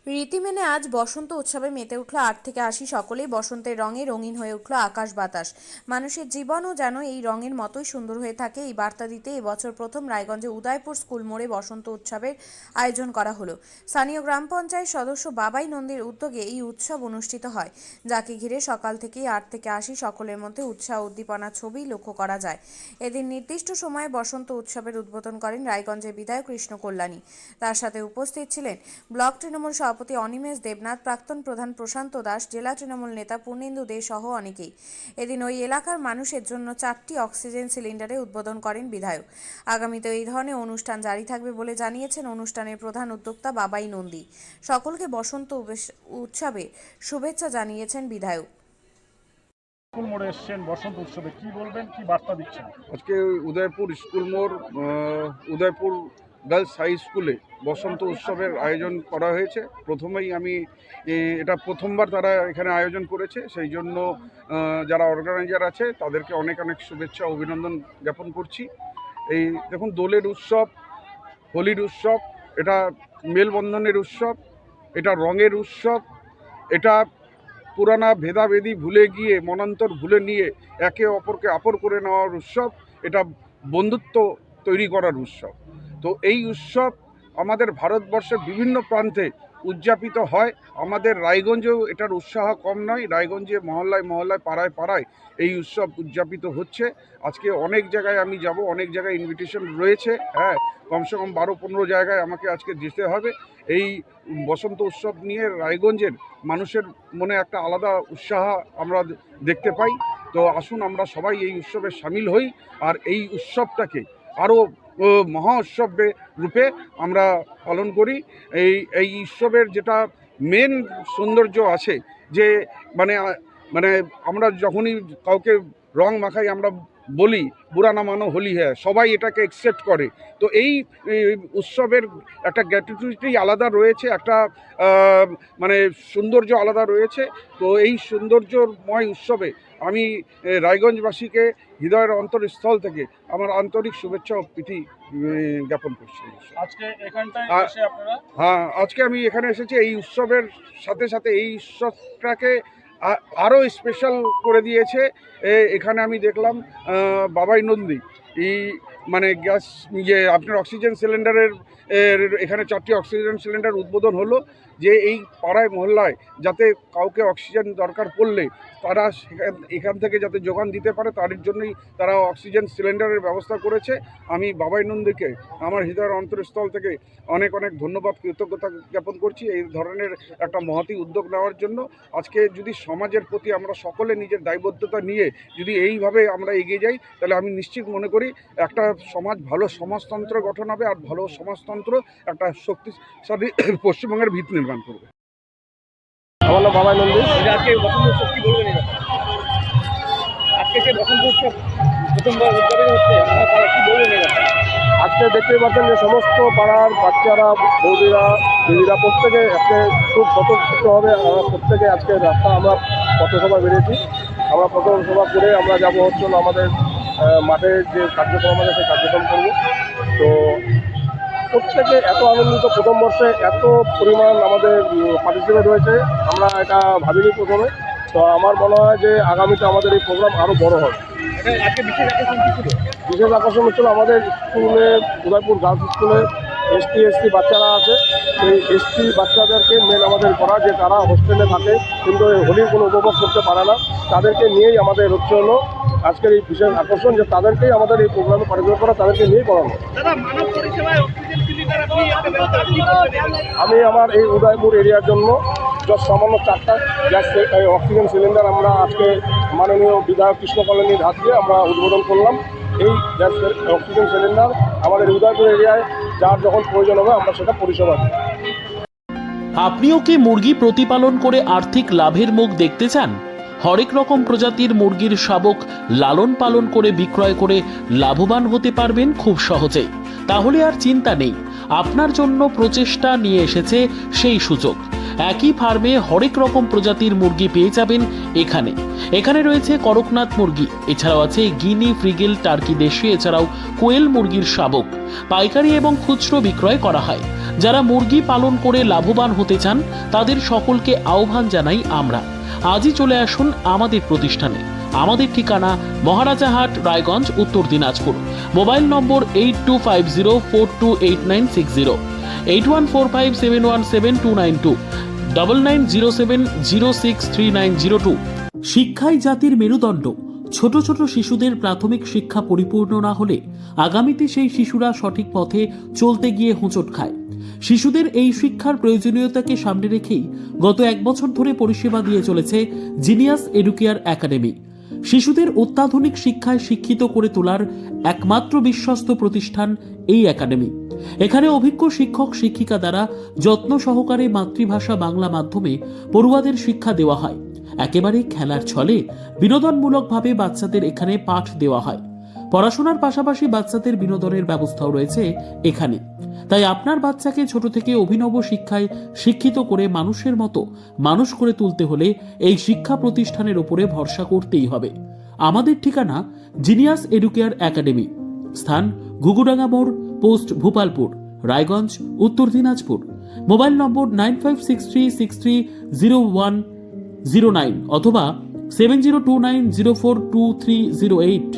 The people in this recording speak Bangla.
রীতি মেনে আজ বসন্ত উৎসবে মেতে উঠল ৮ থেকে ৮০ সকলেই বসন্তের রঙে রঙিন হয়ে উঠল আকাশ বাতাস। মানুষের জীবনও যেন এই রঙের মতোই সুন্দর হয়ে থাকে। এই বার্তা দিতে এবছর প্রথম রায়গঞ্জে উদয়পুর স্কুল মোড়ে বসন্ত উৎসবের আয়োজন করা হলো। স্থানীয় গ্রাম পঞ্চায়েত সদস্য বাবাই নন্দীর উদ্যোগে এই উৎসব অনুষ্ঠিত হয়, যাকে ঘিরে সকাল থেকেই ৮ থেকে ৮০ সকলের মধ্যে উৎসাহ উদ্দীপনার ছবি লক্ষ্য করা যায়। এদিন নির্দিষ্ট সময়ে বসন্ত উৎসবের উদ্বোধন করেন রায়গঞ্জের বিধায়ক কৃষ্ণ কল্যাণী। তার সাথে উপস্থিত ছিলেন ব্লক তৃণমূল সভাপতি অনিমেষ দেবনাথ, প্রাক্তন প্রধান প্রশান্ত দাস, জেলা তৃণমূল নেতা পূর্ণেন্দু দে সহ অনেকেই। এদিন ওই এলাকার মানুষের জন্য 4টি অক্সিজেন সিলিন্ডারে উদ্বোধন করেন বিধায়ক। আগামীতে এই ধরনের অনুষ্ঠান জারি থাকবে বলে জানিয়েছেন অনুষ্ঠানের প্রধান উদ্যোক্তা বাবাই নন্দী। সকলকে বসন্ত উৎসবে শুভেচ্ছা জানিয়েছেন বিধায়ক। স্কুল মোড়ে এসছেন বসন্ত উৎসবে, কি বলবেন, কি বার্তা দিচ্ছেন? আজকে উদয়পুর স্কুল মোড় উদয়পুর গার্লস হাই স্কুলে বসন্ত উৎসবের আয়োজন করা হয়েছে। প্রথমেই আমি এটা প্রথমবার তারা এখানে আয়োজন করেছে, সেই জন্য যারা অর্গানাইজার আছে তাদেরকে অনেক অনেক শুভেচ্ছা অভিনন্দন জ্ঞাপন করছি। এই দেখুন, দোলের উৎসব, হোলির উৎসব, এটা মেলবন্ধনের উৎসব, এটা রঙের উৎসব, এটা পুরানা ভেদাভেদি ভুলে গিয়ে মনান্তর ভুলে নিয়ে একে অপরকে আপর করে নেওয়ার উৎসব, এটা বন্ধুত্ব তৈরি করার উৎসব। তো এই উৎসব আমাদের ভারতবর্ষের বিভিন্ন প্রান্তে উদযাপিত হয়। আমাদের রায়গঞ্জেও এটার উৎসাহ কম নয়। রায়গঞ্জে মহল্লায় মহল্লায় পাড়ায় পাড়ায় এই উৎসব উদযাপিত হচ্ছে। আজকে অনেক জায়গায় আমি যাব, অনেক জায়গায় ইনভিটেশন রয়েছে। হ্যাঁ, কমসে কম 12-15 জায়গায় আমাকে আজকে যেতে হবে। এই বসন্ত উৎসব নিয়ে রায়গঞ্জের মানুষের মনে একটা আলাদা উৎসাহ আমরা দেখতে পাই। তো আসুন আমরা সবাই এই উৎসবে সামিল হই আর এই উৎসবটাকে আরও মহা উৎসবে রূপে আমরা পালন করি। এই উৎসবের যেটা মেন সৌন্দর্য আছে, যে মানে মানে আমরা যখনই কাউকে রং মাখাই আমরা বলি বুরা না মানো হোলি হ্যাঁ, সবাই এটাকে অ্যাকসেপ্ট করে। তো এই উৎসবের একটা গ্র্যাটিটিউডই আলাদা রয়েছে, একটা মানে সৌন্দর্য আলাদা রয়েছে। তো এই সৌন্দর্যময় উৎসবে আমি রায়গঞ্জবাসীকে হৃদয়ের অন্তরস্থল থেকে আমার আন্তরিক শুভেচ্ছা ও প্রীতি জ্ঞাপন করছি। আজকে এখানটায় এসে আপনারা? হ্যাঁ, আজকে আমি এখানে এসেছি এই উৎসবের সাথে সাথে এই উৎসবটাকে আরও স্পেশাল করে দিয়েছে। এখানে আমি দেখলাম বাবাই নন্দী এই মানে গ্যাস আপনার অক্সিজেন সিলিন্ডারের এখানে 4টি অক্সিজেন সিলিন্ডার উদ্বোধন হলো, যে এই পাড়ায় মহল্লায় যাতে কাউকে অক্সিজেন দরকার পড়লে তারা এখান থেকে যাতে যোগান দিতে পারে, তার জন্যই তারা অক্সিজেন সিলিন্ডারের ব্যবস্থা করেছে। আমি বাবাই নন্দীকে আমার হৃদয়ের অন্তরস্থল থেকে অনেক অনেক ধন্যবাদ, কৃতজ্ঞতা জ্ঞাপন করছি এই ধরনের একটা মহতী উদ্যোগ নেওয়ার জন্য। আজকে যদি সমাজের প্রতি আমরা সকলে নিজের দায়বদ্ধতা নিয়ে যদি এইভাবে আমরা এগিয়ে যাই, তাহলে আমি নিশ্চিত মনে করি একটা সমাজ, ভালো সমাজতন্ত্র গঠন হবে, আর ভালো সমাজতন্ত্র একটা শক্তিশালী পশ্চিমবঙ্গের ভিত নির্মাণ করবে। আমার নাম বাবাই নন্দী। আজকে বসন্ত উৎসব কি বলবেন? আজকে যে বসন্ত উৎসব প্রথমবার উদ্যাপন হচ্ছে, আপনারা কি বলবেন? আজকে দেখতেই পাচ্ছেন যে সমস্ত পাড়ার বাচ্চারা, বৌদিরা, দিদিরা প্রত্যেকে আজকে খুব স্বতঃস্ফূর্তভাবে আমরা প্রত্যেকে আজকে রাস্তা আমরা পথসভা বেরিয়েছি। আমরা পথসভা করে আমরা যাবো হচ্ছে আমাদের মাঠে যে কার্যক্রম আছে সেই কার্যক্রম করব। তো প্রত্যেকে এত আনন্দিত, প্রথম বর্ষে এত পরিমাণ আমাদের পার্টিসিপেট হয়েছে, আমরা এটা ভাবিনি প্রথমে। তো আমার মনে হয় যে আগামীতে আমাদের এই প্রোগ্রাম আরও বড় হবে। আজকে বিশেষ আকর্ষণ কী ছিল? বিশেষ আকর্ষণ হচ্ছিল আমাদের স্কুলে, উদয়পুর গার্লস স্কুলে এসটি বাচ্চারা আছে। সেই এসটি বাচ্চাদেরকে মেন আমাদের করা, যে তারা হোস্টেলে থাকে কিন্তু হোলির কোনো উপভোগ করতে পারে না, তাদেরকে নিয়েই আমাদের হচ্ছে হলো আজকের এই বিশেষ আকর্ষণ, যে তাদেরকেই আমাদের এই প্রোগ্রামে পার্টিসিপেট করা, তাদেরকে নিয়েই করানো। আমি আমার এই উদয়পুর এরিয়ার জন্য সামান্য 4টা গ্যাস অক্সিজেন সিলিন্ডার আমরা আজকে মাননীয় বিধায়ক কৃষ্ণ কল্যাণীর হাত দিয়ে আমরা উদ্বোধন করলাম। এই গ্যাস অক্সিজেন সিলিন্ডার আমাদের উদয়পুর এরিয়ায় যার যখন প্রয়োজন হবে আমরা সেটা পরিষেবা দিই। আপনিও কি মুরগি প্রতিপালন করে আর্থিক লাভের মুখ দেখতে চান? হরেক রকম প্রজাতির মুরগির শাবক লালন পালন করে বিক্রয় করে লাভবান হতে পারবেন খুব সহজেই। তাহলে আর চিন্তা নেই, আপনার জন্য প্রচেষ্টা নিয়ে এসেছে সেই সুযোগ। একই ফার্মে হরেক রকম প্রজাতির মুরগি পেয়ে যাবেন এখানে। এখানে রয়েছে করকনাথ মুরগি, এছাড়াও আছে গিনি, ফ্রিগেল, টার্কি দেশি, এছাড়াও কোয়েল মুরগির শাবক। পাইকারি এবং খুচরো বিক্রয় করা হয়। যারা মুরগি পালন করে লাভবান হতে চান তাদের সকলকে আহ্বান জানাই আমরা। আজই চলে আসুন আমাদের প্রতিষ্ঠানে। আমাদের ঠিকানা মহারাজাহাট, রায়গঞ্জ, উত্তর দিনাজপুর। মোবাইল নম্বর 8250428960, 8145717292, 9907063902। শিক্ষাই জাতির মেরুদণ্ড। ছোট ছোট শিশুদের প্রাথমিক শিক্ষা পরিপূর্ণ না হলে আগামীতে সেই শিশুরা সঠিক পথে চলতে গিয়ে হোঁচট খায়। শিশুদের এই শিক্ষার প্রয়োজনীয়তাকে সামনে রেখেই গত 1 বছর ধরে পরিষেবা দিয়ে চলেছে জিনিয়াস এডুকেয়ার একাডেমি। শিশুদের অত্যাধুনিক শিক্ষায় শিক্ষিত করে তোলার একমাত্র বিশ্বস্ত প্রতিষ্ঠান এই একাডেমি। এখানে অভিজ্ঞ শিক্ষক শিক্ষিকা দ্বারা যত্ন সহকারে মাতৃভাষা বাংলা মাধ্যমে পড়ুয়াদের শিক্ষা দেওয়া হয়। একেবারে খেলার ছলে বিনোদনমূলকভাবে বাচ্চাদের এখানে পাঠ দেওয়া হয়। পড়াশোনার পাশাপাশি বাচ্চাদের বিনোদনের ব্যবস্থাও রয়েছে এখানে। তাই আপনার বাচ্চাকে ছোট থেকে অভিনব শিক্ষায় শিক্ষিত করে মানুষের মতো মানুষ করে তুলতে হলে এই শিক্ষা প্রতিষ্ঠানের উপরে ভরসা করতেই হবে। আমাদের ঠিকানা জিনিয়াস এডুকেয়ার একাডেমি, স্থান ঘুঘুডাঙ্গা মোড়, পোস্ট ভূপালপুর, রায়গঞ্জ, উত্তর দিনাজপুর। মোবাইল নম্বর 9563630109 অথবা 7029042308।